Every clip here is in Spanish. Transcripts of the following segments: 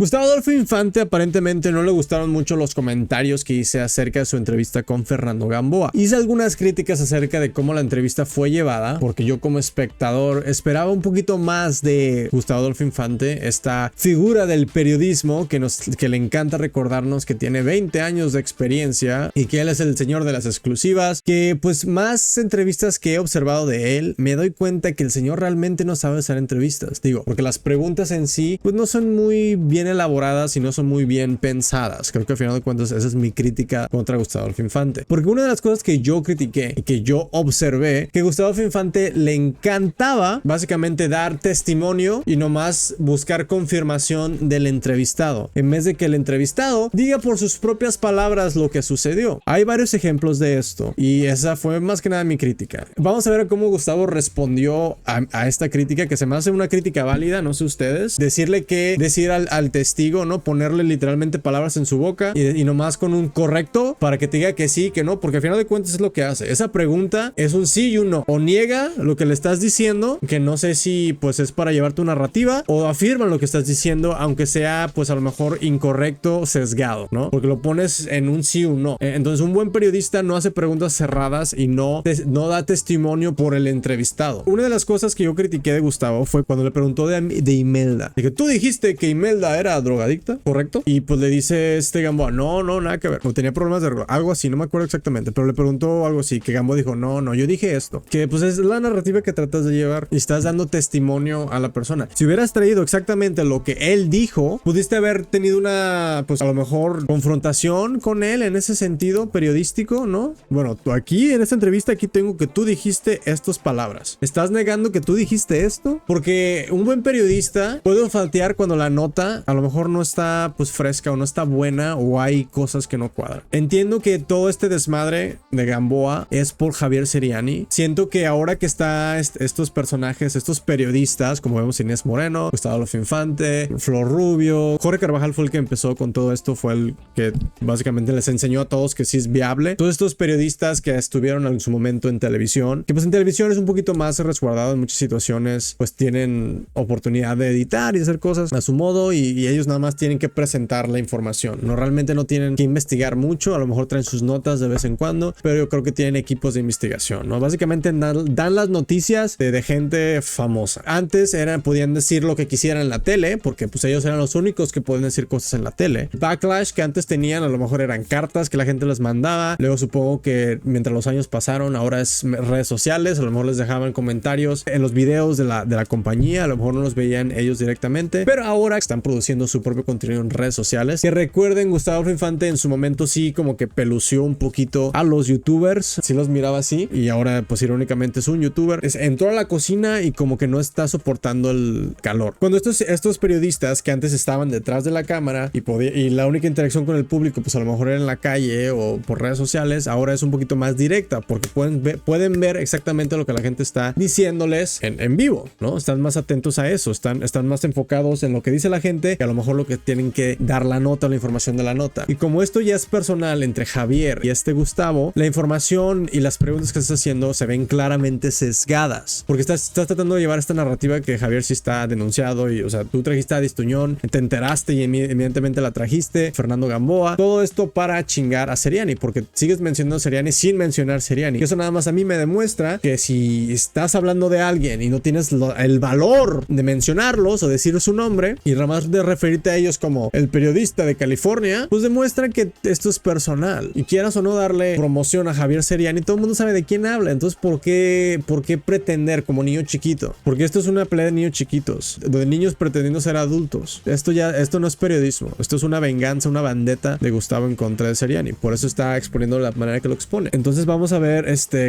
Gustavo Adolfo Infante aparentemente no le gustaron mucho los comentarios que hice acerca de su entrevista con Fernando Gamboa. Hice algunas críticas acerca de cómo la entrevista fue llevada, porque yo como espectador esperaba un poquito más de Gustavo Adolfo Infante, esta figura del periodismo que le encanta recordarnos que tiene 20 años de experiencia y que él es el señor de las exclusivas, que pues más entrevistas que he observado de él, me doy cuenta que el señor realmente no sabe hacer entrevistas. Digo, porque las preguntas en sí pues no son muy bien elaboradas y no son muy bien pensadas. Creo que al final de cuentas esa es mi crítica contra Gustavo Adolfo Infante. Porque una de las cosas que yo critiqué y que yo observé, que Gustavo Adolfo Infante le encantaba básicamente dar testimonio y nomás buscar confirmación del entrevistado, en vez de que el entrevistado diga por sus propias palabras lo que sucedió. Hay varios ejemplos de esto y esa fue más que nada mi crítica. Vamos a ver cómo Gustavo respondió a esta crítica, que se me hace una crítica válida, no sé ustedes. Decirle que decir al testigo, ¿no? Ponerle literalmente palabras en su boca y nomás con un correcto para que te diga que sí, que no, porque al final de cuentas es lo que hace. Esa pregunta es un sí y un no. O niega lo que le estás diciendo, que no sé si pues es para llevar tu narrativa, o afirma lo que estás diciendo, aunque sea pues a lo mejor incorrecto, sesgado, ¿no? Porque lo pones en un sí o un no. Entonces un buen periodista no hace preguntas cerradas y no da testimonio por el entrevistado. Una de las cosas que yo critiqué de Gustavo fue cuando le preguntó de Imelda. Dije, tú dijiste que Imelda era drogadicta, ¿correcto? Y pues le dice Gamboa, no, nada que ver. O tenía problemas de algo así, no me acuerdo exactamente, pero le preguntó algo así, que Gamboa dijo, no, yo dije esto. Que pues es la narrativa que tratas de llevar y estás dando testimonio a la persona. Si hubieras traído exactamente lo que él dijo, pudiste haber tenido una, pues a lo mejor, confrontación con él en ese sentido periodístico, ¿no? Bueno, tú aquí, en esta entrevista, aquí tengo que tú dijiste estas palabras. ¿Estás negando que tú dijiste esto? Porque un buen periodista puede faltear cuando la nota a lo mejor no está pues fresca o no está buena o hay cosas que no cuadran. Entiendo que todo este desmadre de Gamboa es por Javier Seriani. Siento que ahora que está estos personajes, estos periodistas, como vemos Inés Moreno, Gustavo Adolfo Infante, Flor Rubio, Jorge Carvajal fue el que empezó con todo esto, fue el que básicamente les enseñó a todos que sí es viable. Todos estos periodistas que estuvieron en su momento en televisión, que pues en televisión es un poquito más resguardado en muchas situaciones, pues tienen oportunidad de editar y hacer cosas a su modo y ellos nada más tienen que presentar la información. No, realmente no tienen que investigar mucho, a lo mejor traen sus notas de vez en cuando, pero yo creo que tienen equipos de investigación, ¿no? Básicamente dan las noticias de gente famosa. Antes podían decir lo que quisieran en la tele, porque pues ellos eran los únicos que pueden decir cosas en la tele. Backlash que antes tenían a lo mejor eran cartas que la gente les mandaba, luego supongo que mientras los años pasaron ahora es redes sociales, a lo mejor les dejaban comentarios en los videos de la compañía, a lo mejor no los veían ellos directamente, pero ahora están produciendo su propio contenido en redes sociales. Que recuerden, Gustavo Adolfo Infante en su momento sí como que pelució un poquito a los youtubers, sí los miraba así, y ahora pues irónicamente es un youtuber. Entró a la cocina y como que no está soportando el calor. Cuando estos periodistas que antes estaban detrás de la cámara y la única interacción con el público pues a lo mejor era en la calle o por redes sociales, ahora es un poquito más directa porque pueden ver exactamente lo que la gente está diciéndoles en vivo, ¿no? Están más atentos a eso, están más enfocados en lo que dice la gente que a lo mejor lo que tienen que dar la nota o la información de la nota. Y como esto ya es personal entre Javier y Gustavo, la información y las preguntas que estás haciendo se ven claramente sesgadas porque estás tratando de llevar esta narrativa que Javier sí está denunciado y, o sea, tú trajiste a Distuñón, te enteraste y evidentemente la trajiste, Fernando Gamboa, todo esto para chingar a Seriani porque sigues mencionando a Seriani sin mencionar Seriani. Y eso nada más a mí me demuestra que si estás hablando de alguien y no tienes el valor de mencionarlos o decir su nombre y nada más de referirte a ellos como el periodista de California, pues demuestra que esto es personal. Y quieras o no darle promoción a Javier Seriani, todo el mundo sabe de quién habla. Entonces, ¿por qué pretender como niño chiquito? Porque esto es una pelea de niños chiquitos, de niños pretendiendo ser adultos. Esto no es periodismo. Esto es una venganza, una vendetta de Gustavo en contra de Seriani. Por eso está exponiendo de la manera que lo expone. Entonces vamos a ver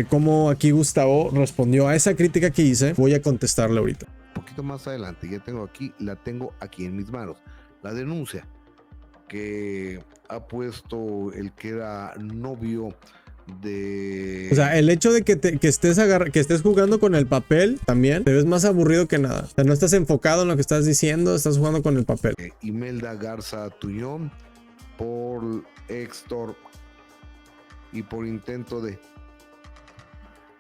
cómo aquí Gustavo respondió a esa crítica que hice. Voy a contestarle ahorita. Un poquito más adelante, la tengo aquí en mis manos. La denuncia que ha puesto el que era novio de... O sea, el hecho de que estés jugando con el papel también te ves más aburrido que nada. O sea, no estás enfocado en lo que estás diciendo, estás jugando con el papel. Imelda Garza Tuñón por Héctor y por intento de...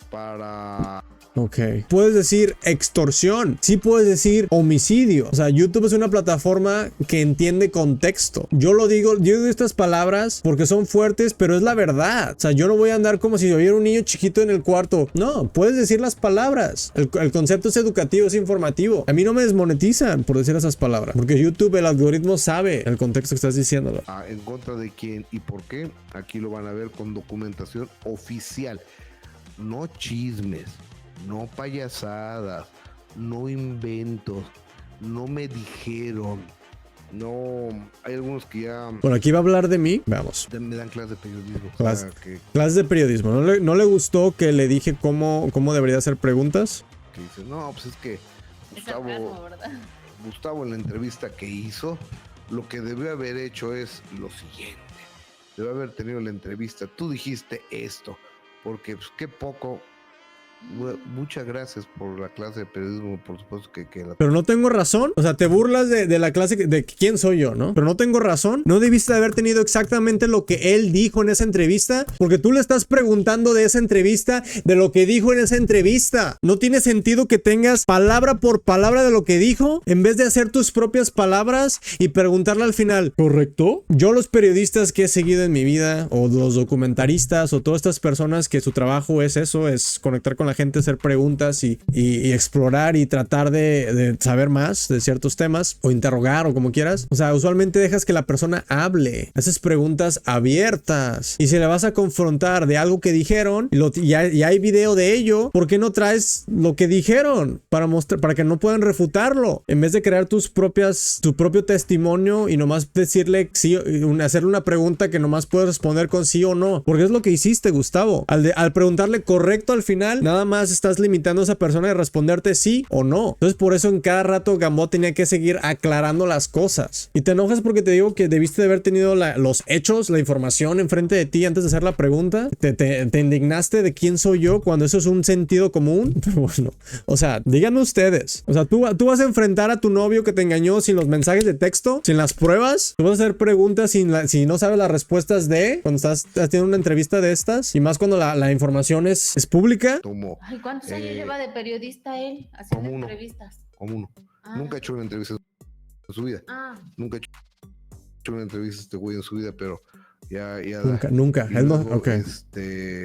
para... Ok. Puedes decir extorsión. Sí puedes decir homicidio. O sea, YouTube es una plataforma que entiende contexto. Yo digo estas palabras porque son fuertes, pero es la verdad. O sea, yo no voy a andar como si hubiera un niño chiquito en el cuarto. No, puedes decir las palabras. El concepto es educativo, es informativo. A mí no me desmonetizan por decir esas palabras. Porque YouTube, el algoritmo sabe el contexto que estás diciéndolo. ¿En contra de quién y por qué? Aquí lo van a ver con documentación oficial. No chismes. No payasadas, no inventos, no me dijeron, no, hay algunos que ya... Bueno, aquí va a hablar de mí, veamos. Me dan clases de periodismo. Clases de periodismo, ¿no le gustó que le dije cómo debería hacer preguntas? Que dice, no, pues es que Gustavo en la entrevista que hizo, lo que debió haber hecho es lo siguiente. Debe haber tenido la entrevista, tú dijiste esto, porque pues qué poco... Muchas gracias por la clase de periodismo, por supuesto que la... Pero no tengo razón. O sea, te burlas de la clase de quién soy yo, ¿no? Pero no tengo razón. No debiste haber tenido exactamente lo que él dijo en esa entrevista, porque tú le estás preguntando de esa entrevista, de lo que dijo en esa entrevista. No tiene sentido que tengas palabra por palabra de lo que dijo, en vez de hacer tus propias palabras y preguntarle al final, ¿correcto? Yo los periodistas que he seguido en mi vida, o los documentaristas, o todas estas personas que su trabajo es eso, es conectar con la gente, hacer preguntas y explorar y tratar de saber más de ciertos temas o interrogar o como quieras. O sea, usualmente dejas que la persona hable, haces preguntas abiertas y si le vas a confrontar de algo que dijeron y hay video de ello, ¿por qué no traes lo que dijeron para que no puedan refutarlo? En vez de crear tu propio testimonio y nomás decirle sí, hacerle una pregunta que nomás puedes responder con sí o no, porque es lo que hiciste, Gustavo. Al preguntarle correcto al final, nada más estás limitando a esa persona de responderte sí o no. Entonces por eso en cada rato Gamboa tenía que seguir aclarando las cosas. Y te enojas porque te digo que debiste de haber tenido los hechos, la información enfrente de ti antes de hacer la pregunta. Te indignaste de quién soy yo cuando eso es un sentido común. Pero bueno, o sea, díganme ustedes. O sea, tú vas a enfrentar a tu novio que te engañó sin los mensajes de texto, sin las pruebas. Tú vas a hacer preguntas si no sabes las respuestas cuando estás haciendo una entrevista de estas, y más cuando la información es pública. Ay, ¿cuántos años lleva de periodista él haciendo entrevistas? Como uno. Nunca ha hecho una entrevista en su vida. Nunca ha hecho una entrevista este güey en su vida, pero ya Nunca. Él no, okay.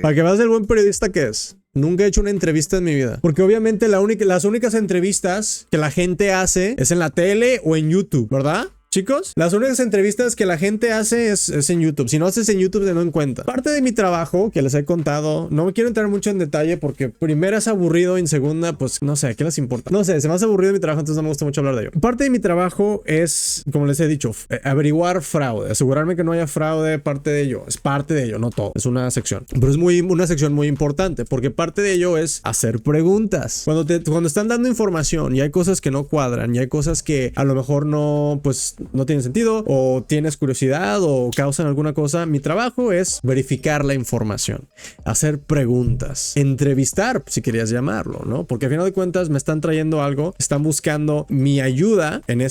Para que veas el buen periodista que es. Nunca he hecho una entrevista en mi vida. Porque obviamente las únicas entrevistas que la gente hace es en la tele o en YouTube, ¿verdad? Chicos, las únicas entrevistas que la gente hace es en YouTube. Si no haces en YouTube, no en cuenta. Parte de mi trabajo, que les he contado, no me quiero entrar mucho en detalle porque primera es aburrido y en segunda, pues no sé, ¿qué les importa? No sé, se me hace aburrido mi trabajo, entonces no me gusta mucho hablar de ello. Parte de mi trabajo es, como les he dicho, averiguar fraude, asegurarme que no haya fraude. Parte de ello, es parte de ello, no todo, es una sección. Pero es una sección muy importante porque parte de ello es hacer preguntas. Cuando están dando información y hay cosas que no cuadran y hay cosas que a lo mejor no tienen sentido o tienes curiosidad o causan alguna cosa, mi trabajo es verificar la información, hacer preguntas, entrevistar, si querías llamarlo, ¿no? Porque al final de cuentas me están trayendo algo, están buscando mi ayuda en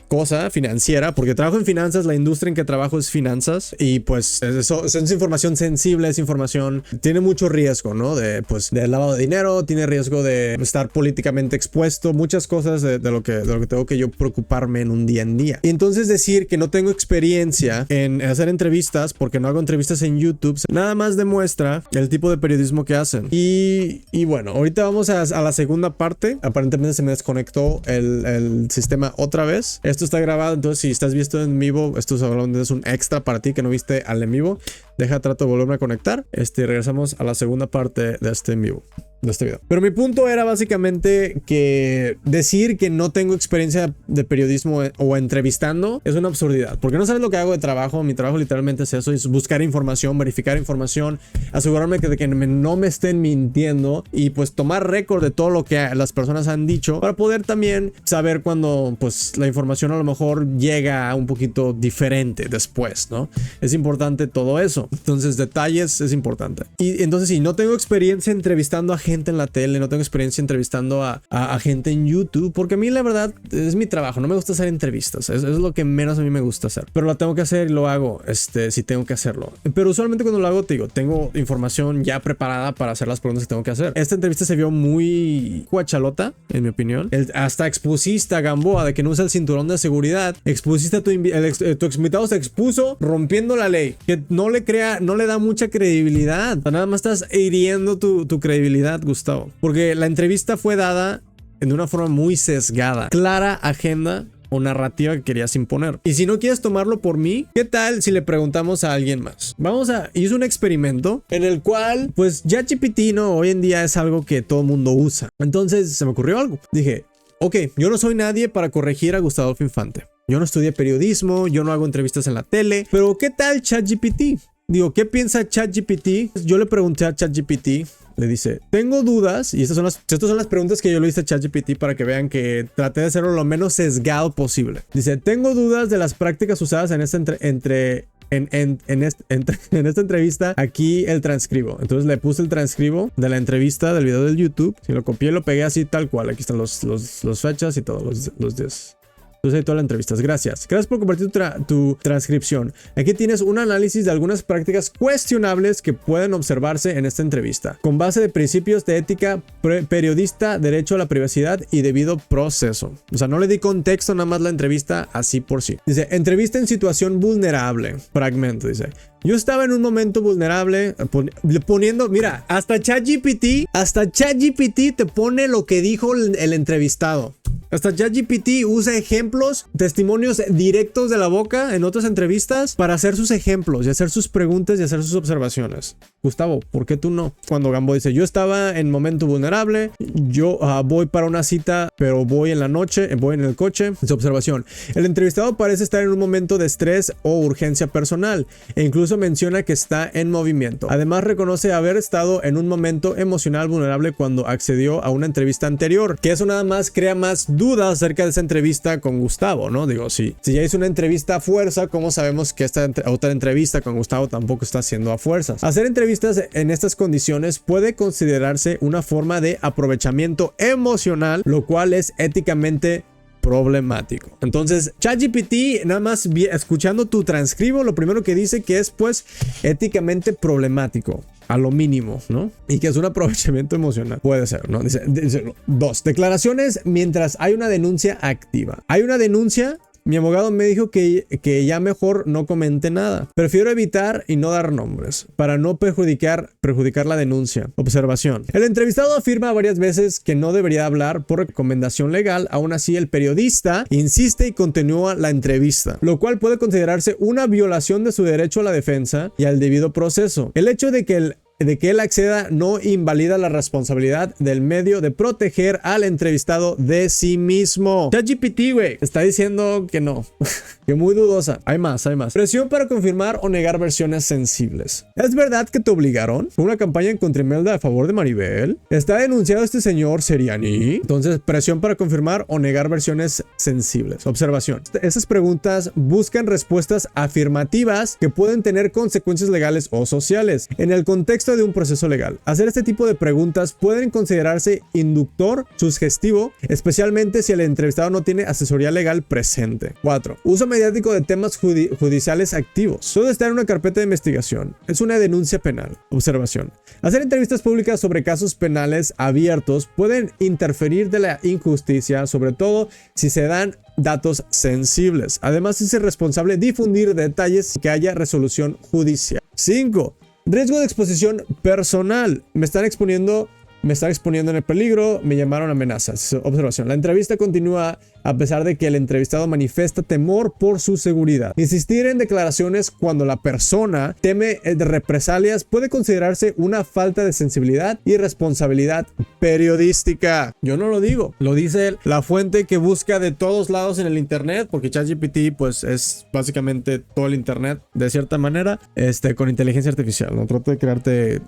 cosa financiera, porque trabajo en finanzas, la industria en que trabajo es finanzas y pues eso es información sensible, es información, tiene mucho riesgo, ¿no? De lavado de dinero, tiene riesgo de estar políticamente expuesto, muchas cosas de lo que tengo que yo preocuparme en un día en día. Y entonces decir que no tengo experiencia en hacer entrevistas porque no hago entrevistas en YouTube, nada más demuestra el tipo de periodismo que hacen. Y bueno, ahorita vamos a la segunda parte. Aparentemente se me desconectó el sistema otra vez. Esto está grabado, entonces si estás visto en vivo, esto es un extra para ti que no viste al en vivo. Trato de volverme a conectar. Regresamos a la segunda parte de este en vivo, de este video. Pero mi punto era básicamente que decir que no tengo experiencia de periodismo o entrevistando es una absurdidad, porque no sabes lo que hago de trabajo. Mi trabajo literalmente es eso, es buscar información, verificar información, asegurarme de que no me estén mintiendo y pues tomar récord de todo lo que las personas han dicho para poder también saber cuando la información a lo mejor llega un poquito diferente después, ¿no? Es importante todo eso. Entonces, detalles es importante. Y entonces, sí, no tengo experiencia entrevistando a gente en la tele, no tengo experiencia entrevistando a gente en YouTube, porque a mí la verdad es mi trabajo, no me gusta hacer entrevistas, es lo que menos a mí me gusta hacer, pero lo tengo que hacer y lo hago, si tengo que hacerlo. Pero usualmente cuando lo hago, te digo, tengo información ya preparada para hacer las preguntas que tengo que hacer. Esta entrevista se vio muy cuachalota, en mi opinión. Hasta expusiste a Gamboa de que no usa el cinturón de seguridad, expusiste a tu invitado, se expuso rompiendo la ley, que no le da mucha credibilidad. O sea, nada más estás hiriendo tu credibilidad, Gustavo, porque la entrevista fue dada de una forma muy sesgada, clara agenda o narrativa que querías imponer. Y si no quieres tomarlo por mí, ¿qué tal si le preguntamos a alguien más? Hice un experimento en el cual, pues, ChatGPT, ¿no? Hoy en día es algo que todo el mundo usa. Entonces se me ocurrió algo. Dije, ok, yo no soy nadie para corregir a Gustavo Infante. Yo no estudié periodismo, yo no hago entrevistas en la tele, pero ¿qué tal ChatGPT? Digo, ¿qué piensa ChatGPT? Yo le pregunté a ChatGPT, le dice, tengo dudas, y estas son las preguntas que yo le hice a ChatGPT para que vean que traté de hacerlo lo menos sesgado posible. Dice, tengo dudas de las prácticas usadas en esta entrevista. Aquí el transcribo. Entonces le puse el transcribo de la entrevista del video del YouTube. Si lo copié, lo pegué así tal cual. Aquí están los fechas y todos los días. Entonces ahí todas las entrevistas. Gracias por compartir tu transcripción. Aquí tienes un análisis de algunas prácticas cuestionables que pueden observarse en esta entrevista, con base de principios de ética periodista, derecho a la privacidad y debido proceso. O sea, no le di contexto, nada más la entrevista así por sí. Dice, entrevista en situación vulnerable. Fragmento, dice. Yo estaba en un momento vulnerable, poniendo, mira, hasta ChatGPT te pone lo que dijo el entrevistado. Hasta ChatGPT usa ejemplos, testimonios directos de la boca en otras entrevistas para hacer sus ejemplos y hacer sus preguntas y hacer sus observaciones. Gustavo, ¿por qué tú no? Cuando Gamboa dice, yo estaba en momento vulnerable, yo voy para una cita, pero voy en la noche, voy en el coche. Su observación. El entrevistado parece estar en un momento de estrés o urgencia personal e incluso menciona que está en movimiento. Además, reconoce haber estado en un momento emocional vulnerable cuando accedió a una entrevista anterior, que eso nada más crea más dudas acerca de esa entrevista con Gustavo, ¿no? Digo, si ya hizo una entrevista a fuerza, ¿cómo sabemos que esta otra entrevista con Gustavo tampoco está haciendo a fuerzas? Hacer entrevistas en estas condiciones puede considerarse una forma de aprovechamiento emocional, lo cual es éticamente problemático. Entonces, ChatGPT, nada más escuchando tu transcribo, lo primero que dice que es, pues, éticamente problemático. A lo mínimo, ¿no? Y que es un aprovechamiento emocional. Puede ser, ¿no? Dice 2. Declaraciones mientras hay una denuncia activa. Hay una denuncia. Mi abogado me dijo que ya mejor no comente nada. Prefiero evitar y no dar nombres para no perjudicar la denuncia. Observación. El entrevistado afirma varias veces que no debería hablar por recomendación legal. Aún así, el periodista insiste y continúa la entrevista, lo cual puede considerarse una violación de su derecho a la defensa y al debido proceso. El hecho de que él acceda no invalida la responsabilidad del medio de proteger al entrevistado de sí mismo. ChatGPT, güey, está diciendo que no. Que muy dudosa. Hay más. Presión para confirmar o negar versiones sensibles. ¿Es verdad que te obligaron? ¿Fue una campaña en contra Imelda a favor de Maribel? ¿Está denunciado este señor Seriani? Entonces, presión para confirmar o negar versiones sensibles. Observación. Esas preguntas buscan respuestas afirmativas que pueden tener consecuencias legales o sociales. En el contexto de un proceso legal, hacer este tipo de preguntas pueden considerarse inductor, sugestivo, especialmente si el entrevistado no tiene asesoría legal presente. 4. Uso mediático de temas judiciales activos. Todo está en una carpeta de investigación. Es una denuncia penal. Observación. Hacer entrevistas públicas sobre casos penales abiertos pueden interferir de la injusticia, sobre todo si se dan datos sensibles. Además, es irresponsable difundir detalles que haya resolución judicial. 5. Riesgo de exposición personal. Me están exponiendo en el peligro, me llamaron amenazas. Observación. La entrevista continúa a pesar de que el entrevistado manifiesta temor por su seguridad. Insistir en declaraciones cuando la persona teme de represalias puede considerarse una falta de sensibilidad y responsabilidad periodística. Yo no lo digo, lo dice la fuente que busca de todos lados en el internet, porque ChatGPT pues es básicamente todo el internet de cierta manera, con inteligencia artificial. No trato de crearte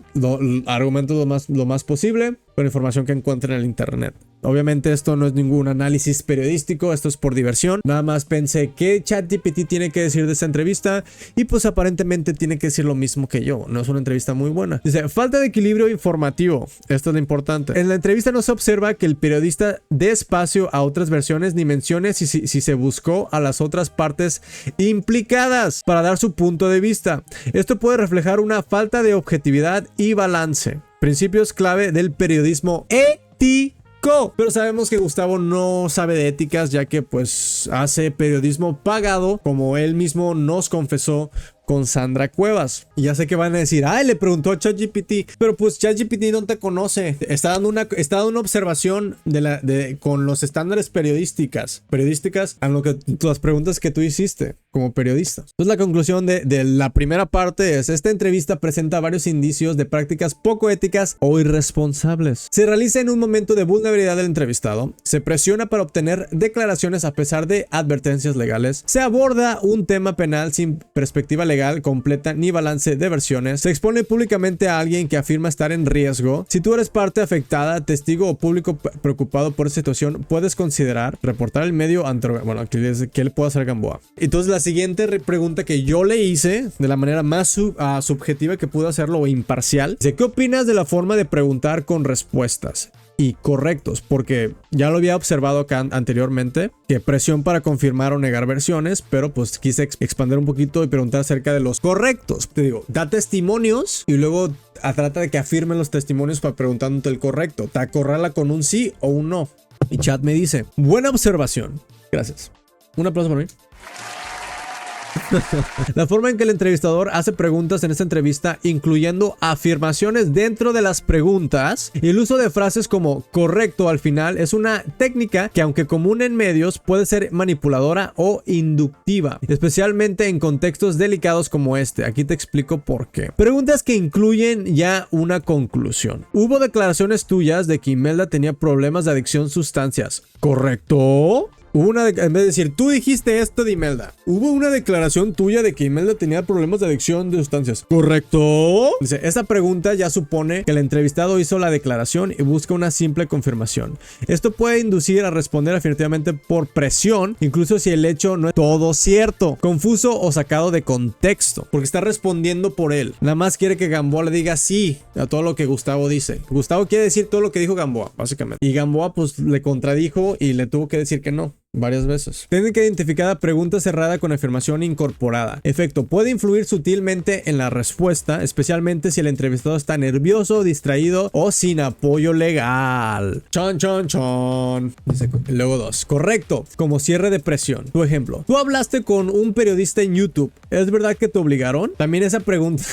argumentos lo más posible con información que encuentre en el internet. Obviamente esto no es ningún análisis periodístico, esto es por diversión. Nada más pensé qué ChatGPT tiene que decir de esta entrevista y pues aparentemente tiene que decir lo mismo que yo. No es una entrevista muy buena. Dice, falta de equilibrio informativo. Esto es lo importante. En la entrevista no se observa que el periodista dé espacio a otras versiones ni mencione si se buscó a las otras partes implicadas para dar su punto de vista. Esto puede reflejar una falta de objetividad y balance. Principios clave del periodismo ético. Pero sabemos que Gustavo no sabe de éticas, ya que pues hace periodismo pagado, como él mismo nos confesó con Sandra Cuevas. Y ya sé que van a decir, ay, le preguntó a ChatGPT, pero pues ChatGPT no te conoce. Está dando una observación con los estándares periodísticas a las preguntas que tú hiciste como periodista. Entonces la conclusión de la primera parte es, esta entrevista presenta varios indicios de prácticas poco éticas o irresponsables. Se realiza en un momento de vulnerabilidad del entrevistado, se presiona para obtener declaraciones a pesar de advertencias legales, se aborda un tema penal sin perspectiva legal completa ni balance de versiones, se expone públicamente a alguien que afirma estar en riesgo. Si tú eres parte afectada, testigo o público preocupado por esa situación, puedes considerar reportar el medio ante... Bueno, aquí dice que le puede hacer Gamboa. Entonces la siguiente pregunta que yo le hice de la manera más subjetiva que pude hacerlo o imparcial, dice, ¿qué opinas de la forma de preguntar con respuestas y correctos? Porque ya lo había observado acá anteriormente, que presión para confirmar o negar versiones, pero pues quise expandir un poquito y preguntar acerca de los correctos. Te digo, da testimonios y luego trata de que afirmen los testimonios para preguntándote el correcto. Te acorrala con un sí o un no. Y chat me dice, buena observación. Gracias. Un aplauso para mí. La forma en que el entrevistador hace preguntas en esta entrevista, incluyendo afirmaciones dentro de las preguntas y el uso de frases como correcto al final, es una técnica que, aunque común en medios, puede ser manipuladora o inductiva, especialmente en contextos delicados como este. Aquí te explico por qué. Preguntas que incluyen ya una conclusión. Hubo declaraciones tuyas de que Imelda tenía problemas de adicción a sustancias. ¿Correcto? En vez de decir, tú dijiste esto de Imelda, hubo una declaración tuya de que Imelda tenía problemas de adicción de sustancias. ¿Correcto? Dice, esta pregunta ya supone que el entrevistado hizo la declaración y busca una simple confirmación. Esto puede inducir a responder afirmativamente por presión, incluso si el hecho no es todo cierto, confuso o sacado de contexto, porque está respondiendo por él. Nada más quiere que Gamboa le diga sí a todo lo que Gustavo dice. Gustavo quiere decir todo lo que dijo Gamboa, básicamente. Y Gamboa pues le contradijo y le tuvo que decir que no. Varias veces. Técnica identificada, pregunta cerrada con afirmación incorporada. Efecto, puede influir sutilmente en la respuesta, especialmente si el entrevistado está nervioso, distraído o sin apoyo legal. Chon, chon, chon. Dice, luego 2. Correcto, como cierre de presión. Tu ejemplo. Tú hablaste con un periodista en YouTube. ¿Es verdad que te obligaron? También esa pregunta.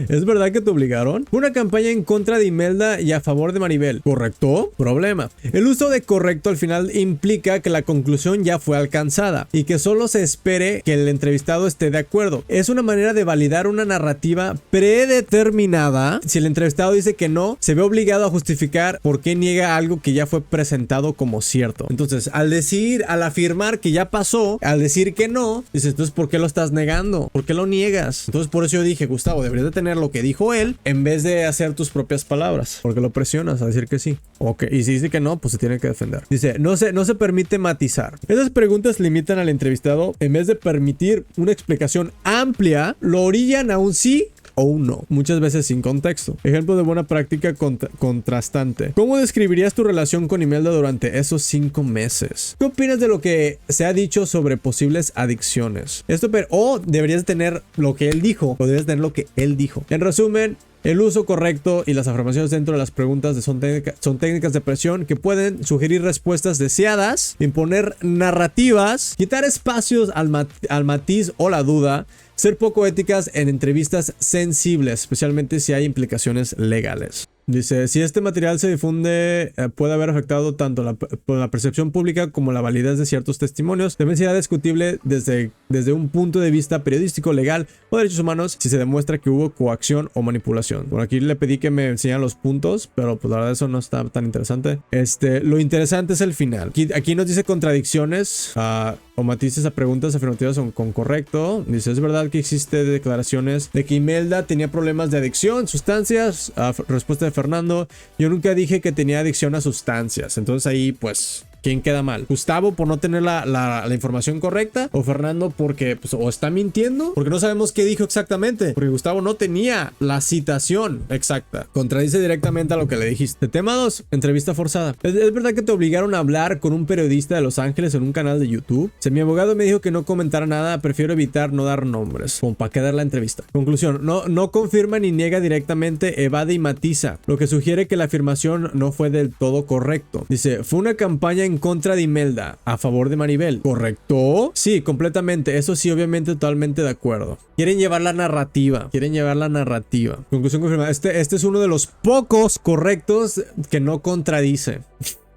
¿Es verdad que te obligaron? Fue una campaña en contra de Imelda y a favor de Maribel. ¿Correcto? Problema. El uso de correcto al final implica que la conclusión ya fue alcanzada y que solo se espere que el entrevistado esté de acuerdo. Es una manera de validar una narrativa predeterminada. Si el entrevistado dice que no, se ve obligado a justificar por qué niega algo que ya fue presentado como cierto. Entonces, al afirmar que ya pasó, al decir que no, dices, entonces, ¿por qué lo estás negando? ¿Por qué lo niegas? Entonces, por eso yo dije, Gustavo, deberías de tener lo que dijo él en vez de hacer tus propias palabras, porque lo presionas a decir que sí. Okay. Y si dice que no, pues se tiene que defender. Dice, no se permite matizar. Esas preguntas limitan al entrevistado. En vez de permitir una explicación amplia, lo orillan a un sí o un no, muchas veces sin contexto. Ejemplo de buena práctica contrastante. ¿Cómo describirías tu relación con Imelda durante esos 5 meses? ¿Qué opinas de lo que se ha dicho sobre posibles adicciones? O deberías tener lo que él dijo, o deberías tener lo que él dijo. En resumen, el uso correcto y las afirmaciones dentro de las preguntas son técnicas de presión que pueden sugerir respuestas deseadas, imponer narrativas, quitar espacios al matiz o la duda, ser poco éticas en entrevistas sensibles, especialmente si hay implicaciones legales. Dice, si este material se difunde, puede haber afectado tanto la percepción pública como la validez de ciertos testimonios. También será discutible desde un punto de vista periodístico, legal o de derechos humanos si se demuestra que hubo coacción o manipulación. Por aquí le pedí que me enseñara los puntos, pero pues la verdad eso no está tan interesante. Lo interesante es el final. Aquí nos dice contradicciones o matices a preguntas afirmativas con correcto. Dice, es verdad que existe de declaraciones de que Imelda tenía problemas de adicción, sustancias. Respuesta de Fernando: yo nunca dije que tenía adicción a sustancias. Entonces ahí pues ¿quién queda mal? ¿Gustavo por no tener la información correcta? ¿O Fernando porque pues, o está mintiendo? Porque no sabemos qué dijo exactamente. Porque Gustavo no tenía la citación exacta. Contradice directamente a lo que le dijiste. Tema 2. Entrevista forzada. ¿Es verdad que te obligaron a hablar con un periodista de Los Ángeles en un canal de YouTube? Si mi abogado me dijo que no comentara nada, prefiero evitar no dar nombres. Como para quedar la entrevista. Conclusión. No confirma ni niega directamente, evade y matiza, lo que sugiere que la afirmación no fue del todo correcto. Dice: fue una campaña en contra de Imelda, a favor de Maribel. ¿Correcto? Sí, completamente. Eso sí, obviamente, totalmente de acuerdo. Quieren llevar la narrativa. Conclusión confirmada. Este es uno de los pocos correctos que no contradice.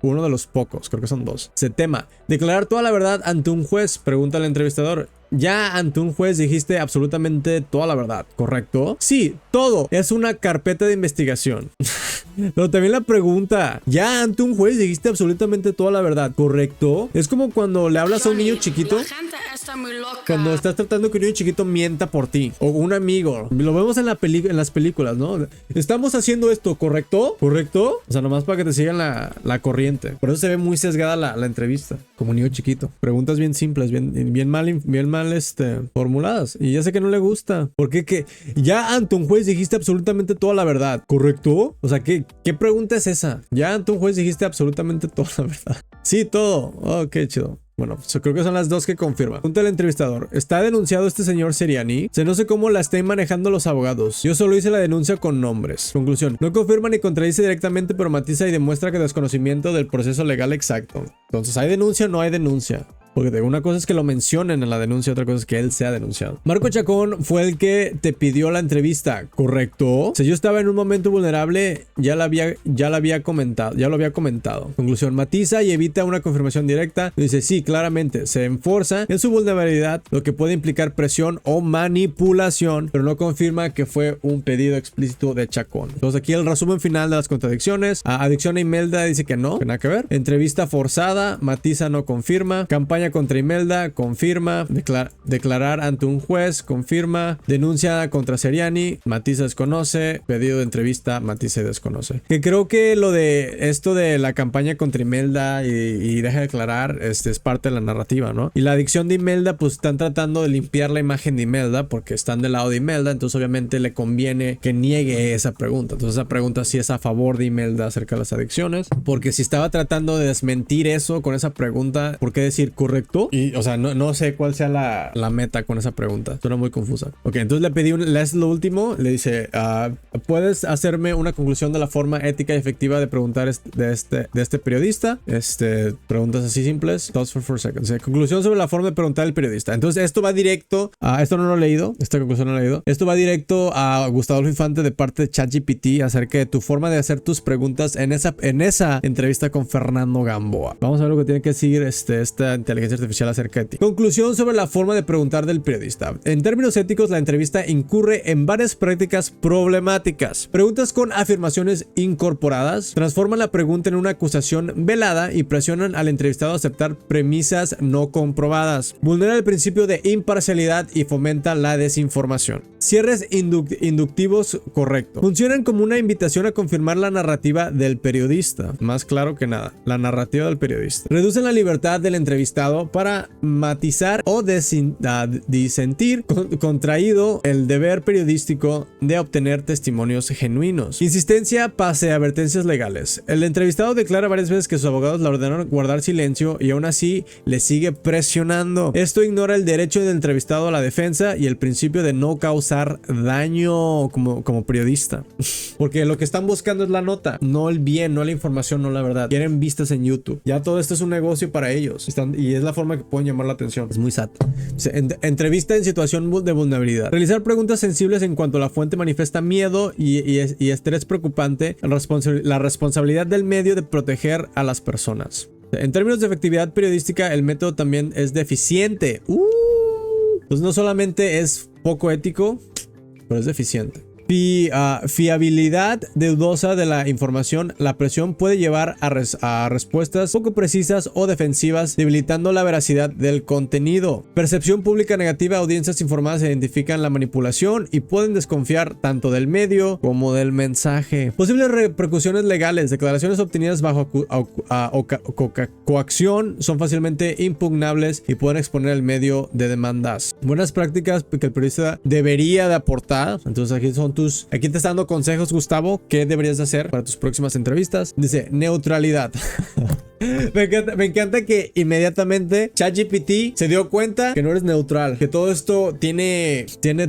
Uno de los pocos, creo que son 2. Se tema: declarar toda la verdad ante un juez. Pregunta al entrevistador: ya ante un juez dijiste absolutamente toda la verdad, ¿correcto? Sí, todo. Es una carpeta de investigación. Pero también la pregunta: ya ante un juez dijiste absolutamente toda la verdad, ¿correcto? Es como cuando le hablas a un niño chiquito. La gente está muy loca. Cuando estás tratando que un niño chiquito mienta por ti. O un amigo. Lo vemos en las películas, ¿no? Estamos haciendo esto, ¿correcto? ¿Correcto? O sea, nomás para que te sigan la corriente. Por eso se ve muy sesgada la entrevista. Como un niño chiquito. Preguntas bien simples, bien mal formuladas. Y ya sé que no le gusta. Porque que ya ante un juez dijiste absolutamente toda la verdad, ¿correcto? O sea, ¿qué pregunta es esa? Ya ante un juez dijiste absolutamente toda la verdad. Sí, todo. Oh, qué chido. Bueno, creo que son las 2 que confirman. Pregunta al entrevistador: ¿está denunciado este señor Seriani? No sé cómo la estén manejando los abogados. Yo solo hice la denuncia con nombres. Conclusión: no confirma ni contradice directamente, pero matiza y demuestra que desconocimiento del proceso legal exacto. Entonces, ¿hay denuncia o no hay denuncia? Porque una cosa es que lo mencionen en la denuncia, otra cosa es que él sea denunciado. Marco Chacón fue el que te pidió la entrevista, ¿correcto? Si yo estaba en un momento vulnerable, ya lo había comentado. Conclusión: matiza y evita una confirmación directa. Dice: sí, claramente, se enforza en su vulnerabilidad, lo que puede implicar presión o manipulación, pero no confirma que fue un pedido explícito de Chacón. Entonces aquí el resumen final de las contradicciones. Adicción a Imelda dice que no, que nada que ver. Entrevista forzada, matiza, no confirma. Campaña contra Imelda, confirma. Declarar ante un juez, confirma. Denuncia contra Seriani, matiza, desconoce. Pedido de entrevista, matiza y desconoce. Que creo que lo de esto de la campaña contra Imelda y deja de declarar es parte de la narrativa, ¿no? Y la adicción de Imelda, pues están tratando de limpiar la imagen de Imelda porque están del lado de Imelda, entonces obviamente le conviene que niegue esa pregunta. Entonces esa pregunta sí es a favor de Imelda acerca de las adicciones, porque si estaba tratando de desmentir eso con esa pregunta, ¿por qué decir correcto? Y, o sea, no sé cuál sea la meta con esa pregunta. Suena muy confusa. Ok, entonces le pedí es lo último. Le dice: ¿puedes hacerme una conclusión de la forma ética y efectiva de preguntar de este periodista? Preguntas así simples. Thoughts for 4 seconds. Conclusión sobre la forma de preguntar al periodista. Entonces esto va directo a... Esto no lo he leído. Esta conclusión no lo he leído. Esto va directo a Gustavo Infante de parte de ChatGPT acerca de tu forma de hacer tus preguntas en esa entrevista con Fernando Gamboa. Vamos a ver lo que tiene que decir esta inteligencia artificial acerca de ti. Conclusión sobre la forma de preguntar del periodista. En términos éticos, la entrevista incurre en varias prácticas problemáticas. Preguntas con afirmaciones incorporadas transforman la pregunta en una acusación velada y presionan al entrevistado a aceptar premisas no comprobadas. Vulnera el principio de imparcialidad y fomenta la desinformación. Cierres inductivos correctos. Funcionan como una invitación a confirmar la narrativa del periodista. Más claro que nada, la narrativa del periodista. Reducen la libertad del entrevistado para matizar o disentir, contraído el deber periodístico de obtener testimonios genuinos. Insistencia pase a advertencias legales. El entrevistado declara varias veces que sus abogados le ordenaron guardar silencio y aún así le sigue presionando. Esto ignora el derecho del entrevistado a la defensa y el principio de no causar daño como periodista. Porque lo que están buscando es la nota, no el bien, no la información, no la verdad. Quieren vistas en YouTube. Ya todo esto es un negocio para ellos. Y es la forma que pueden llamar la atención. Es muy sad. Entrevista en situación de vulnerabilidad. Realizar preguntas sensibles en cuanto la fuente manifiesta miedo y estrés preocupante. La responsabilidad del medio de proteger a las personas. En términos de efectividad periodística, el método también es deficiente. Pues no solamente es poco ético, pero es deficiente. fiabilidad dudosa de la información. La presión puede llevar a respuestas poco precisas o defensivas, debilitando la veracidad del contenido. Percepción pública negativa. Audiencias informadas identifican la manipulación y pueden desconfiar tanto del medio como del mensaje. Posibles repercusiones legales. Declaraciones obtenidas bajo coacción son fácilmente impugnables y pueden exponer el medio de demandas. Buenas prácticas que el periodista debería de aportar. Entonces aquí te está dando consejos, Gustavo, qué deberías de hacer para tus próximas entrevistas. Dice neutralidad. Me encanta que inmediatamente ChatGPT se dio cuenta que no eres neutral, que todo esto tiene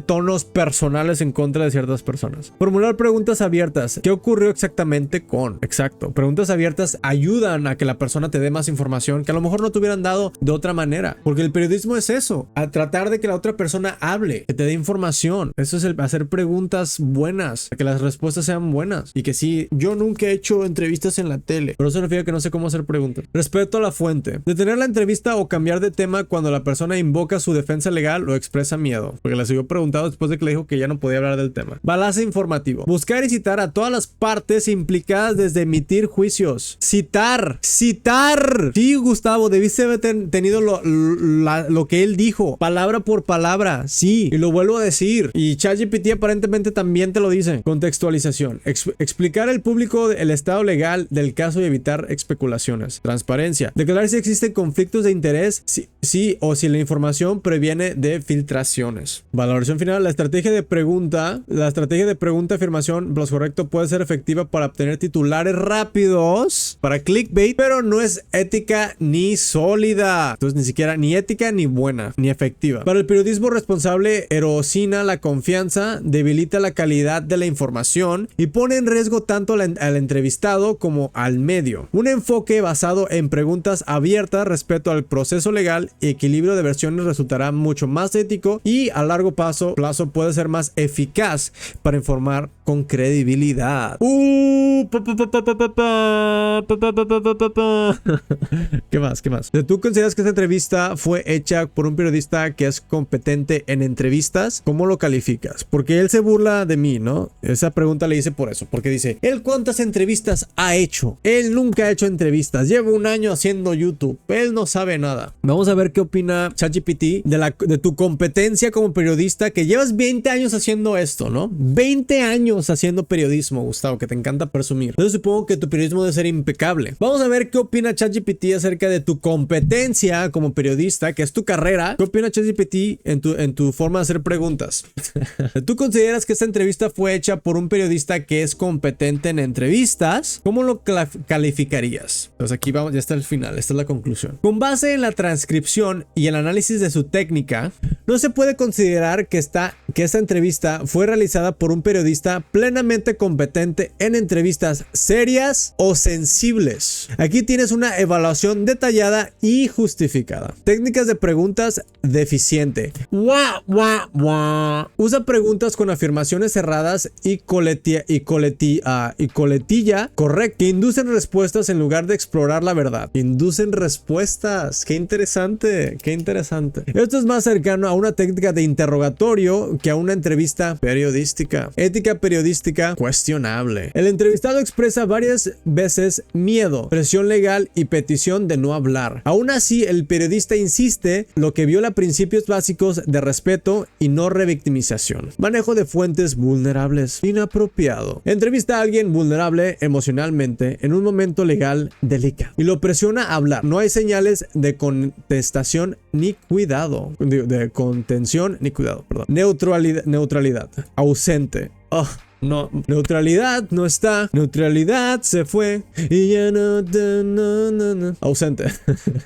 tonos personales en contra de ciertas personas. Formular preguntas abiertas. ¿Qué ocurrió exactamente con? Exacto. Preguntas abiertas ayudan a que la persona te dé más información que a lo mejor no te hubieran dado de otra manera. Porque el periodismo es eso, a tratar de que la otra persona hable, que te dé información. Eso es hacer preguntas buenas, que las respuestas sean buenas. Y que sí, yo nunca he hecho entrevistas en la tele, pero eso refiere a que no sé cómo hacer preguntas. Respeto a la fuente. Detener la entrevista o cambiar de tema cuando la persona invoca su defensa legal o expresa miedo. Porque le siguió preguntado después de que le dijo que ya no podía hablar del tema. Balance informativo. Buscar y citar a todas las partes implicadas desde emitir juicios. Citar. Sí, Gustavo, debiste haber tenido lo que él dijo. Palabra por palabra. Sí. Y lo vuelvo a decir. Y ChatGPT aparentemente también te lo dice. Contextualización. Explicar al público el estado legal del caso y evitar especulaciones. Transparencia. Declarar si existen conflictos de interés, sí o si la información previene de filtraciones. Valoración final. La estrategia de pregunta, afirmación, plus correcto, puede ser efectiva para obtener titulares rápidos, para clickbait, pero no es ética ni sólida. Entonces ni siquiera ni ética ni buena, ni efectiva. Para el periodismo responsable, erosiona la confianza, debilita la calidad de la información y pone en riesgo tanto al entrevistado como al medio. Un enfoque basado en preguntas abiertas, respeto al proceso legal y equilibrio de versiones resultará mucho más ético y a largo plazo puede ser más eficaz para informar con credibilidad. ¿Qué más? ¿Tú consideras que esta entrevista fue hecha por un periodista que es competente en entrevistas? ¿Cómo lo calificas? Porque él se burla de mí, ¿no? Esa pregunta le hice por eso, porque dice, ¿él cuántas entrevistas ha hecho? Él nunca ha hecho entrevistas, lleva un año haciendo YouTube, él no sabe nada. Vamos a ver qué opina ChatGPT de tu competencia como periodista, que llevas 20 años haciendo esto, ¿no? 20 años haciendo periodismo, Gustavo, que te encanta presumir. Entonces supongo que tu periodismo debe ser impecable. Vamos a ver qué opina ChatGPT acerca de tu competencia como periodista, que es tu carrera. ¿Qué opina ChatGPT en tu forma de hacer preguntas? ¿Tú consideras que esta entrevista fue hecha por un periodista que es competente en entrevistas? ¿Cómo lo calificarías? Entonces aquí vamos, ya está el final, esta es la conclusión. Con base en la transcripción y el análisis de su técnica, no se puede considerar que esta entrevista fue realizada por un periodista plenamente competente en entrevistas serias o sensibles. Aquí tienes una evaluación detallada y justificada. Técnicas de preguntas deficiente. Usa preguntas con afirmaciones cerradas y coletilla correcta, que inducen respuestas en lugar de explorar la verdad. Inducen respuestas. Qué interesante. Esto es más cercano a una técnica de interrogatorio que a una entrevista periodística. Ética periodística cuestionable. El entrevistado expresa varias veces miedo, presión legal y petición de no hablar. Aún así, el periodista insiste, lo que viola principios básicos de respeto y no revictimización. Manejo de fuentes vulnerables. Inapropiado. Entrevista a alguien vulnerable emocionalmente en un momento legal delicado y lo presiona a hablar. No hay señales de contestación ni cuidado. De contención ni cuidado, perdón. Neutralidad. Ausente. No, neutralidad no está, neutralidad se fue y ya no. Ausente.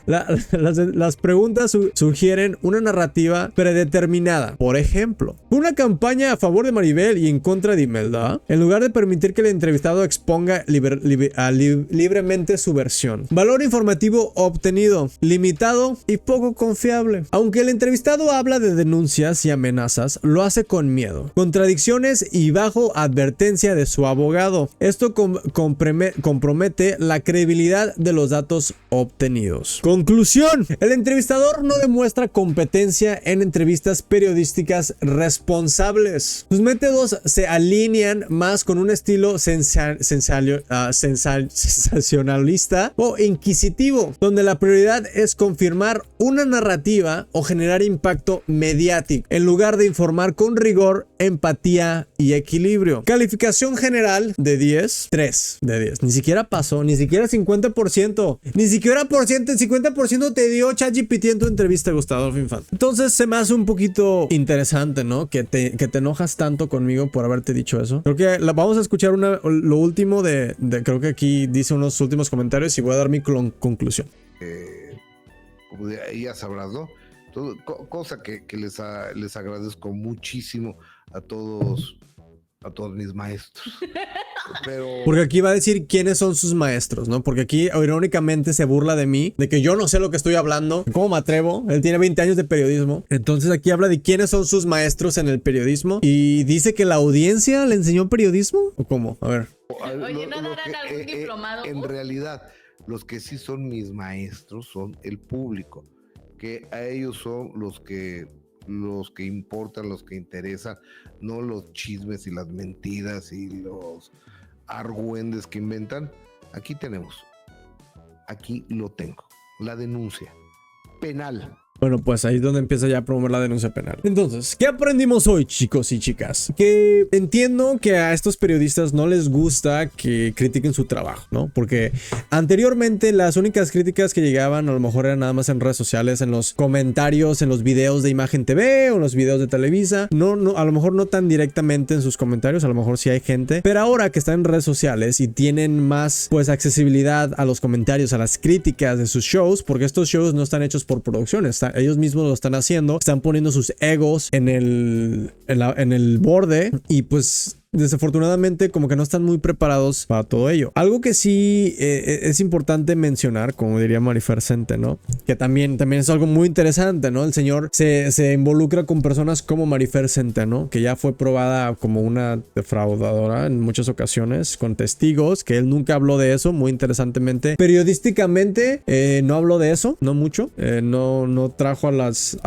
Las preguntas sugieren una narrativa predeterminada. Por ejemplo, una campaña a favor de Maribel y en contra de Imelda, en lugar de permitir que el entrevistado exponga libremente su versión. Valor informativo obtenido, limitado y poco confiable. Aunque el entrevistado habla de denuncias y amenazas, lo hace con miedo, contradicciones y bajo advertencia de su abogado. Esto compromete la credibilidad de los datos obtenidos. Conclusión: el entrevistador no demuestra competencia en entrevistas periodísticas responsables. Sus métodos se alinean más con un estilo sensacionalista o inquisitivo, donde la prioridad es confirmar una narrativa o generar impacto mediático, en lugar de informar con rigor, empatía y equilibrio. Calificación general de 10, 3 de 10. Ni siquiera pasó, ni siquiera 50%, ni siquiera 50% te dio ChatGPT en tu entrevista, Gustavo Adolfo Infante. Entonces se me hace un poquito interesante, ¿no? Que te enojas tanto conmigo por haberte dicho eso. Creo que vamos a escuchar lo último creo que aquí dice unos últimos comentarios y voy a dar mi conclusión. Como ya sabrás, ¿no? Cosa que les agradezco muchísimo a todos mis maestros. Pero... Porque aquí va a decir quiénes son sus maestros, ¿no? Porque aquí irónicamente se burla de mí, de que yo no sé lo que estoy hablando. ¿Cómo me atrevo? Él tiene 20 años de periodismo. Entonces aquí habla de quiénes son sus maestros en el periodismo. Y dice que la audiencia le enseñó periodismo. ¿O cómo? A ver. Oye, ¿no darán algún diplomado? En realidad, los que sí son mis maestros son el público, que a ellos son los que importan, los que interesan, no los chismes y las mentiras y los argüendes que inventan. Aquí lo tengo, la denuncia penal. Bueno, pues ahí es donde empieza ya a promover la denuncia penal. Entonces, ¿qué aprendimos hoy, chicos y chicas? Que entiendo que a estos periodistas no les gusta que critiquen su trabajo, ¿no? Porque anteriormente las únicas críticas que llegaban a lo mejor eran nada más en redes sociales, en los comentarios, en los videos de Imagen TV o en los videos de Televisa. No, a lo mejor no tan directamente en sus comentarios, a lo mejor sí hay gente. Pero ahora que están en redes sociales y tienen más, pues, accesibilidad a los comentarios, a las críticas de sus shows, porque estos shows no están hechos por producciones, ellos mismos lo están haciendo, están poniendo sus egos en el borde y pues desafortunadamente como que no están muy preparados para todo ello. Algo que sí es importante mencionar, como diría Marifer Centeno, que también es algo muy interesante, ¿no? El señor se involucra con personas como Marifer Centeno, que ya fue probada como una defraudadora en muchas ocasiones, con testigos, que él nunca habló de eso, muy interesantemente. Periodísticamente no habló de eso, no mucho, no trajo a las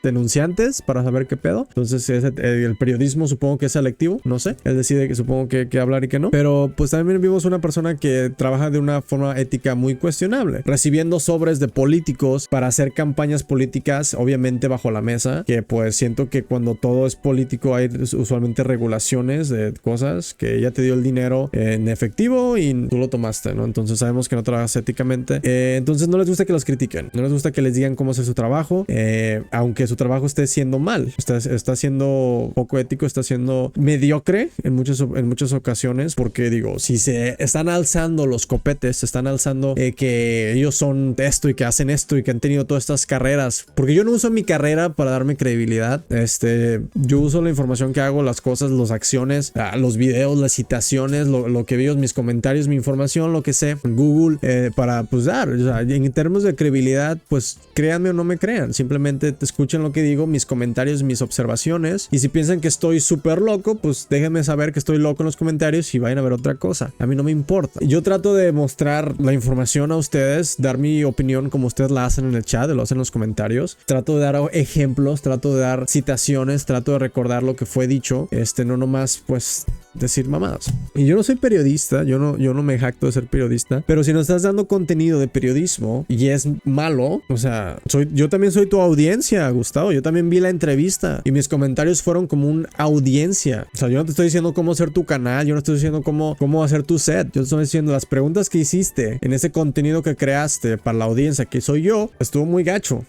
denunciantes para saber qué pedo. Entonces el periodismo supongo que es selectivo, no sé, él decide que supongo que hablar y que no, pero pues también vimos una persona que trabaja de una forma ética muy cuestionable, recibiendo sobres de políticos para hacer campañas políticas, obviamente bajo la mesa, que pues siento que cuando todo es político hay usualmente regulaciones de cosas, que ella te dio el dinero en efectivo y tú lo tomaste, ¿no? Entonces sabemos que no trabajas éticamente, entonces no les gusta que los critiquen, no les gusta que les digan cómo hacer su trabajo, aunque su trabajo esté siendo mal, está siendo poco ético, está siendo mediocre en muchas ocasiones, porque digo, si se están alzando los copetes, se están alzando que ellos son esto y que hacen esto y que han tenido todas estas carreras, porque yo no uso mi carrera para darme credibilidad, yo uso la información que hago, las cosas, las acciones, los videos, las citaciones, lo que veo, mis comentarios, mi información, lo que sé en Google, para pues dar, o sea, en términos de credibilidad, pues créanme o no me crean, simplemente escuchen lo que digo, mis comentarios, mis observaciones, y si piensan que estoy súper loco, pues déjenme saber que estoy loco en los comentarios y vayan a ver otra cosa. A mí no me importa. Yo trato de mostrar la información a ustedes, dar mi opinión como ustedes la hacen en el chat, lo hacen en los comentarios. Trato de dar ejemplos, trato de dar citaciones, trato de recordar lo que fue dicho. No nomás, pues, decir mamadas. Y yo no soy periodista, yo no me jacto de ser periodista, pero si nos estás dando contenido de periodismo y es malo, o sea, yo también soy tu audiencia, Gustavo. Yo también vi la entrevista y mis comentarios fueron como una audiencia. O sea, yo no te estoy diciendo cómo hacer tu canal, yo no estoy diciendo cómo hacer tu set. Yo te estoy diciendo las preguntas que hiciste en ese contenido que creaste para la audiencia, que soy yo, estuvo muy gacho.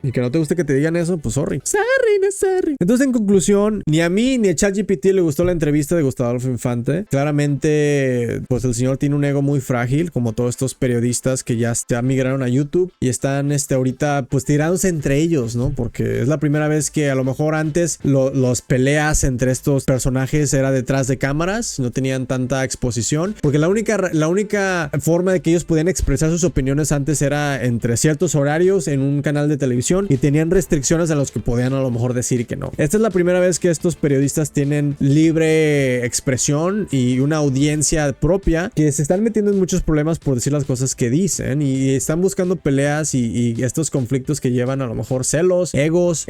Y que no te guste que te digan eso, pues sorry. Sorry. Entonces, en conclusión, ni a mí ni a ChatGPT le gustó la entrevista de Gustavo Adolfo Infante. Claramente, pues el señor tiene un ego muy frágil, como todos estos periodistas que ya migraron a YouTube y están ahorita pues tirándose entre ellos, ¿no? Porque es la primera vez que a lo mejor antes los peleas entre estos personajes era detrás de cámaras, no tenían tanta exposición, porque la única forma de que ellos podían expresar sus opiniones antes era entre ciertos horarios en un canal de televisión y tenían restricciones a los que podían a lo mejor decir que no. Esta es la primera vez que estos periodistas tienen libre expresión y una audiencia propia, que se están metiendo en muchos problemas por decir las cosas que dicen y están buscando peleas y estos conflictos que llevan a lo mejor celos, egos,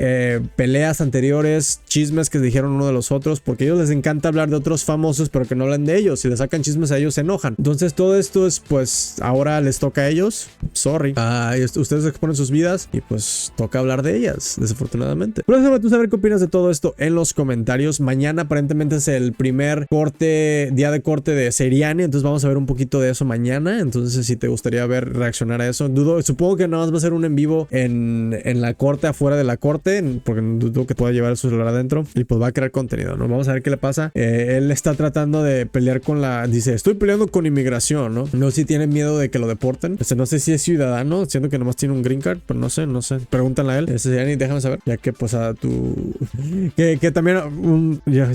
peleas anteriores, chismes que dijeron uno de los otros, porque a ellos les encanta hablar de otros famosos pero que no hablan de ellos. Si le sacan chismes a ellos se enojan. Entonces todo esto es pues ahora les toca a ellos. Sorry. Ustedes exponen sus vidas y pues toca hablar de ellas, desafortunadamente. Pero déjame tú saber qué opinas de todo esto en los comentarios. Mañana aparentemente es el primer día de corte de Seriani, entonces vamos a ver un poquito de eso mañana. Entonces si te gustaría reaccionar a eso, supongo que nada más va a ser un en vivo en la corte, afuera de la corte, porque dudo que pueda llevar el celular adentro y pues va a crear contenido, ¿no? Vamos a ver qué le pasa. Él está tratando de pelear dice, estoy peleando con inmigración, ¿no? No sé si tiene miedo de que lo deporten. No sé si es ciudadano, siendo que nomás tiene un green card, pero no sé. Pregúntale a él. Seriani, déjame saber, ya que pues a tu... que también ya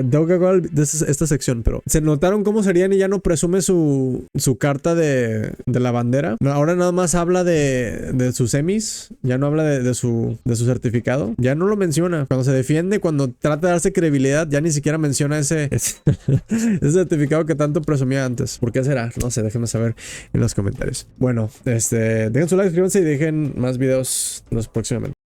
tengo que acabar de esta sección, pero se notaron cómo Seriani ya no presume su carta de la bandera. No, ahora nada más habla de sus semis, ya no habla de su certificado, ya no lo menciona. Cuando se defiende, cuando trata de darse credibilidad, ya ni siquiera menciona ese certificado que tanto presumía antes. ¿Por qué será? No sé, déjenme saber en los comentarios. Bueno, dejen su like, suscríbanse y dejen más videos próximamente.